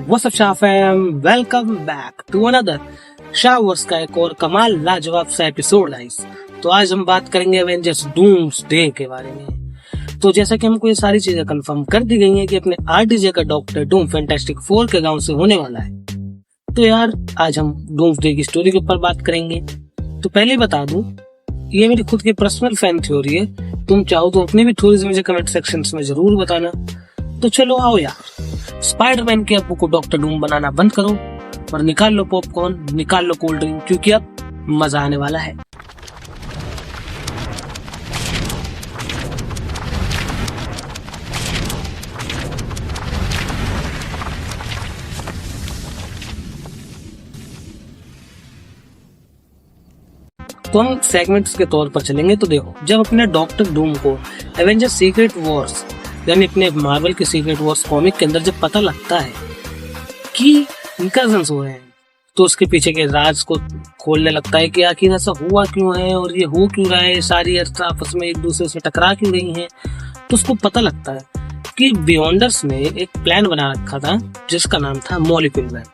What's up Shah fam, welcome back to another Shah verse का एक और कमाल लाजवाब सा एपिसोड गाइस। तो आज हम बात करेंगे एवेंजर्स डूम्सडे के बारे में। तो जैसा कि हमको ये सारी चीजें कंफर्म कर दी गई हैं कि अपने आरडीजे का डॉक्टर डूम फैंटास्टिक फोर के गांव से होने वाला है। तो यार आज हम डूम्सडे की स्टोरी के ऊपर बात करेंगे। तो पहले बता दूं, ये मेरी खुद की पर्सनल फैन थ्योरी है। तुम चाहो तो अपनी भी थ्योरीज मुझे कमेंट सेक्शंस में जरूर बताना। तो चलो आओ यार, स्पाइडरमैन के अब्बू को डॉक्टर डूम बनाना बंद करो और निकाल लो पॉपकॉर्न, निकाल लो कोल्ड ड्रिंक, क्योंकि अब मजा आने वाला है। तो हम सेगमेंट्स के तौर पर चलेंगे। तो देखो, जब अपने डॉक्टर डूम को एवेंजर सीक्रेट वॉर्स यानी अपने मार्वल के सीक्रेट वॉर्स कॉमिक के अंदर जब पता लगता है कि इंकर्जन्स हो रहे हैं, तो उसके पीछे के राज को खोलने लगता है कि आखिर ऐसा हुआ क्यों है और ये हो क्यों रहा है, सारी अर्थ आपस में एक दूसरे से टकरा क्यों रही हैं। तो उसको पता लगता है कि बियॉन्डर्स ने एक प्लान बना रखा था जिसका नाम था मॉलिक्यूल मैन,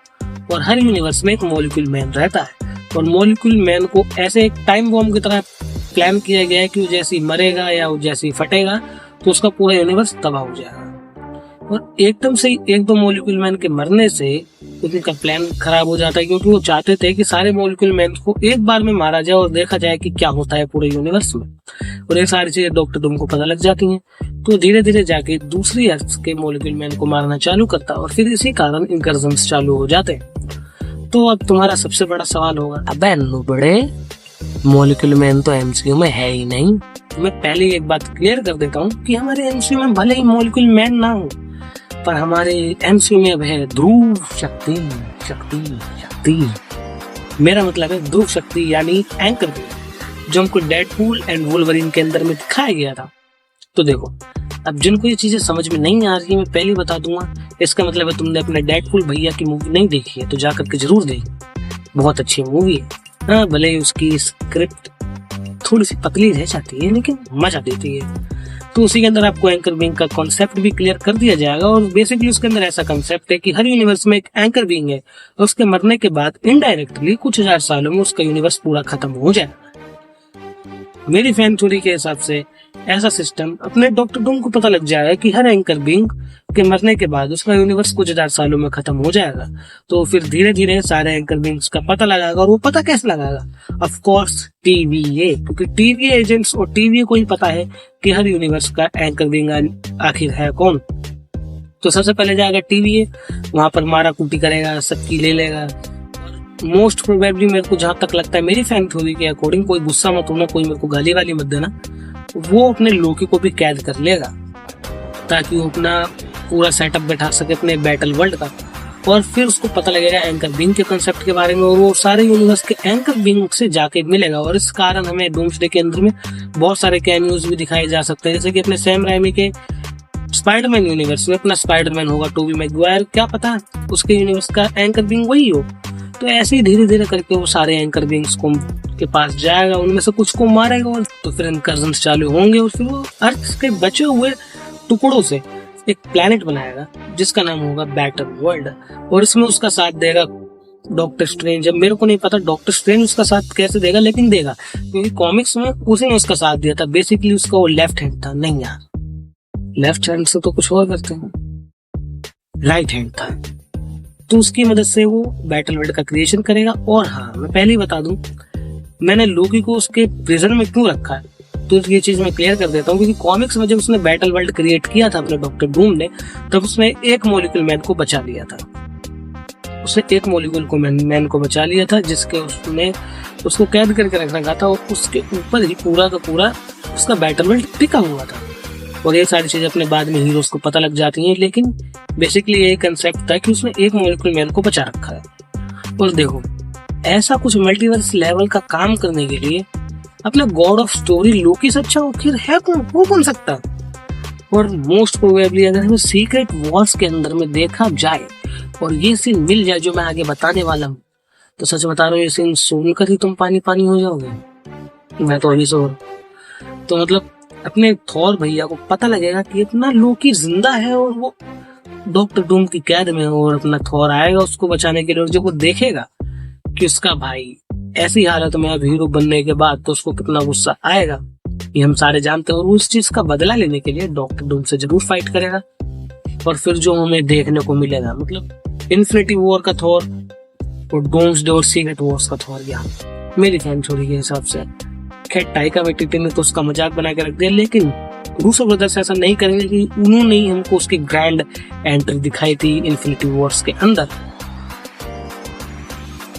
और हर यूनिवर्स में एक मॉलिक्यूल मैन रहता है। और मॉलिक्यूल मैन को ऐसे एक टाइम बॉम्ब की तरह प्लान किया गया है कि वो जैसे ही मरेगा या वो जैसे ही फटेगा तो उसका पूरा यूनिवर्स तबाह हो जाएगा। और एकदम से एक दो मॉलिक्यूल मैन के मरने से उनका प्लान खराब हो जाता है, क्योंकि वो चाहते थे कि सारे मॉलिक्यूल मैन को एक बार में मारा जाए और देखा जाए कि क्या होता है पूरे यूनिवर्स में। और ये सारी चीजें डॉक्टर डूम को पता लग जाती हैं, तो धीरे धीरे जाके दूसरी अर्थ के मॉलिक्यूल मैन को मारना चालू करता है और फिर इसी कारण इंकर्जन्स चालू हो जाते हैं। तो अब तुम्हारा सबसे बड़ा सवाल होगा, अबे नु बड़े, मॉलिक्यूल मैन तो एमसीयू में है ही नहीं। मैं पहले एक बात क्लियर कर देता हूँ कि हमारे एमसीयू में भले ही मॉलिक्यूल मैन ना हो, पर हमारे एमसीयू में अब है ध्रुव शक्ति। शक्ति शक्ति मेरा मतलब है ध्रुव शक्ति यानी एंकर बीम, जो हमको डेडपूल एंड वुल्वरीन के अंदर में दिखाया गया था। तो देखो, अब जिनको ये चीजें समझ में नहीं आ रही, मैं पहले बता दूंगा। इसका मतलब है तुमने अपने डेडपूल भैया की मूवी नहीं देखी है तो जाकर के जरूर देखी, बहुत अच्छी मूवी है। हाँ, भले ही उसकी स्क्रिप्ट थोड़ी सी पतली रह जाती है लेकिन मजा देती है। तो उसी के अंदर आपको एंकर बीइंग का कॉन्सेप्ट भी क्लियर कर दिया जाएगा। और बेसिकली उसके अंदर ऐसा कॉन्सेप्ट है कि हर यूनिवर्स में एक एंकर बीइंग है और उसके मरने के बाद इनडायरेक्टली कुछ हजार सालों में उसका यूनिवर्स पूरा खत्म हो जाएगा। मेरी फैन थ्योरी के हिसाब से ऐसा सिस्टम अपने डॉक्टर डूम को पता लग जाएगा कि हर एंकर बीइंग के मरने के बाद उसका यूनिवर्स कुछ हजार सालों में खत्म हो जाएगा। तो फिर धीरे धीरे सारे एंकर बीइंग्स का पता लगाएगा। और वो पता कैसे लगाएगा? ऑफ कोर्स TVA, क्योंकि TVA एजेंट्स और TVA को ही पता है कि हर यूनिवर्स का एंकर बीइंग आखिर है कौन। तो सबसे पहले जाएगा TVA, वहां पर मारा कूटी करेगा, सबकी ले लेगा। मोस्ट प्रोबेबली मेरे को जहां तक लगता है, मेरी फैन थ्योरी के अकॉर्डिंग, कोई गुस्सा मत होना, कोई मेरे को गाली वाली मत देना, वो अपने लोकी को भी कैद कर लेगा ताकि वो अपना पूरा सेटअप बैठा सके अपने बैटल वर्ल्ड का। और फिर उसको पता लगेगा एंकर बीइंग के कंसेप्ट के बारे में और वो सारे यूनिवर्स के एंकर बीइंग से जाके मिलेगा। और इस कारण हमें डूम्सडे के अंदर में बहुत सारे कैमियोज भी दिखाए जा सकते हैं, जैसे कि अपने सैम राइमी के स्पाइडरमैन यूनिवर्स में अपना स्पाइडरमैन होगा टोबी मैगवायर, क्या पता उसके यूनिवर्स का एंकर बीइंग वही हो। तो ऐसे ही धीरे धीरे करके वो सारे एंकर बीइंग्स को के पास जाएगा, उनमें से कुछ को मारेगा और तो फिर इंकर्जन्स चालू होंगे। और फिर वो अर्थ के बचे हुए टुकड़ों से एक प्लेनेट बनाएगा जिसका नाम होगा बैटल वर्ल्ड, और इसमें उसका साथ देगा डॉक्टर स्ट्रेंज। अब मेरे को नहीं पता डॉक्टर स्ट्रेंज उसका साथ कैसे देगा, लेकिन देगा, क्योंकि कॉमिक्स में उसी ने उसका साथ दिया था। बेसिकली उसका वो लेफ्ट हैंड था। नहीं यार, लेफ्ट हैंड से तो कुछ और करते हैं, राइट हैंड था। तो उसकी मदद से वो बैटल वर्ल्ड का क्रिएशन करेगा। और हाँ, मैं पहले ही बता दूं, मैंने लोकी को उसके प्रिजन में क्यों रखा है तो ये चीज मैं क्लियर कर देता हूँ। क्योंकि कॉमिक्स में जब उसने बैटल वर्ल्ड क्रिएट किया था अपने डॉक्टर डूम ने, तब उसने एक मॉलिक्यूल मैन को बचा लिया था। उसने एक मॉलिक्यूल को मैन को बचा लिया था जिसके उसने उसको कैद करके रख रखा था, और उसके ऊपर ही पूरा का पूरा उसका बैटल वर्ल्ड टिका हुआ था। और ये सारी चीजें अपने बाद में हीरोज को पता लग जाती हैं, लेकिन बेसिकली ये कंसेप्ट था कि उसने एक मॉलिक्यूल मैन को बचा रखा है। और देखो, ऐसा कुछ मल्टीवर्स लेवल का काम करने के लिए अपना गॉड ऑफ स्टोरी लोकी से अच्छा आखिर है कौन? वो बन सकता। और मोस्ट प्रोबेबली अगर हमें सीक्रेट वॉर्स के अंदर में देखा जाए और ये सीन मिल जाए जो मैं आगे बताने वाला हूँ, तो सच बता रहा हूँ, ये सीन सुनकर ही तुम पानी पानी हो जाओगे। मैं तो अभी सो तो मतलब अपने थॉर भैया को पता लगेगा कि इतना लोकी जिंदा है और वो डॉक्टर डूम की कैद में और अपना थॉर आएगा उसको बचाने के लिए, और जब वो देखेगा कि उसका भाई ऐसी हालत में अब हीरो बनने के बाद, तो उसको कितना गुस्सा आएगा ये हम सारे जानते हैं। और उस चीज का बदला लेने के लिए डॉक्टर डूम से जरूर फाइट करेगा। और फिर जो हमें देखने को मिलेगा, मतलब इन्फिनिटी वॉर का थॉर और डूम्सडे और सीक्रेट वॉर्स का थॉर, या मेरी फैन छोड़ी के हिसाब से। खैर टाइका वाइटिटी ने तो उसका मजाक बना के रख दिया, लेकिन रूसो ब्रदर्स ऐसा नहीं करेंगे कि उन्होंने ही हमको उसकी ग्रैंड एंट्री दिखाई थी इन्फिनिटी वॉर्स के अंदर।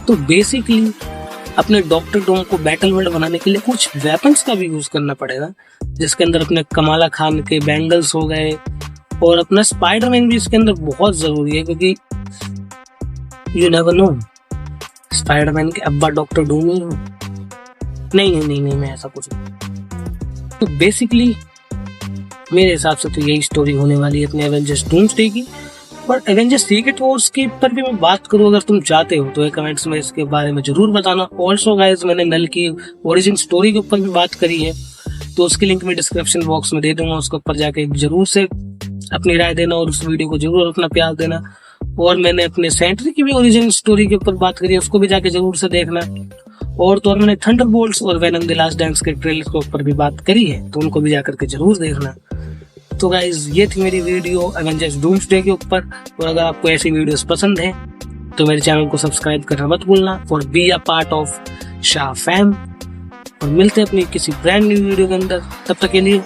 तो बेसिकली अपने डॉक्टर डूम को बैटल वर्ल्ड बनाने के लिए कुछ वेपन्स का भी यूज करना पड़ेगा, जिसके अंदर अपने कमाला खान के बैंगल्स हो गए, और अपना स्पाइडरमैन भी इसके अंदर बहुत जरूरी है, क्योंकि यू नेवर नो स्पाइडरमैन के अब्बा डॉक्टर डूम ही हो। नहीं, मैं ऐसा कुछ नहीं। तो बेसिकली मेरे हिसाब से तो यही स्टोरी होने वाली है अपने एवेंजर्स डूम्सडे की। पर एवेंजर्स सीक्रेट वॉर्स की पर भी मैं बात करूं, अगर तुम चाहते हो तो कमेंट्स में इसके बारे में जरूर बताना। ऑल्सो गाइस, मैंने नल की ओरिजिन स्टोरी के ऊपर भी बात करी है, तो उसकी लिंक मैं डिस्क्रिप्शन बॉक्स में दे दूंगा, उसके ऊपर जाके जरूर से अपनी राय देना और उस वीडियो को जरूर अपना प्यार देना। और मैंने अपने सेंट्री की भी ओरिजिन स्टोरी के ऊपर बात करी है, उसको भी जाके जरूर से देखना। और तो और मैंने थंडरबोल्ट्स और वेनम द लास्ट डांस के ट्रेलर के ऊपर भी बात करी है, तो उनको भी जाकर के जरूर देखना। तो गाइज ये थी मेरी वीडियो एवेंजर्स डूम्सडे के ऊपर, और अगर आपको ऐसी वीडियोस पसंद है तो मेरे चैनल को सब्सक्राइब करना मत भूलना और be a part of Shah fam. और मिलते हैं अपनी किसी ब्रांड न्यू वीडियो के अंदर, तब तक के लिए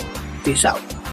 पीस आउट।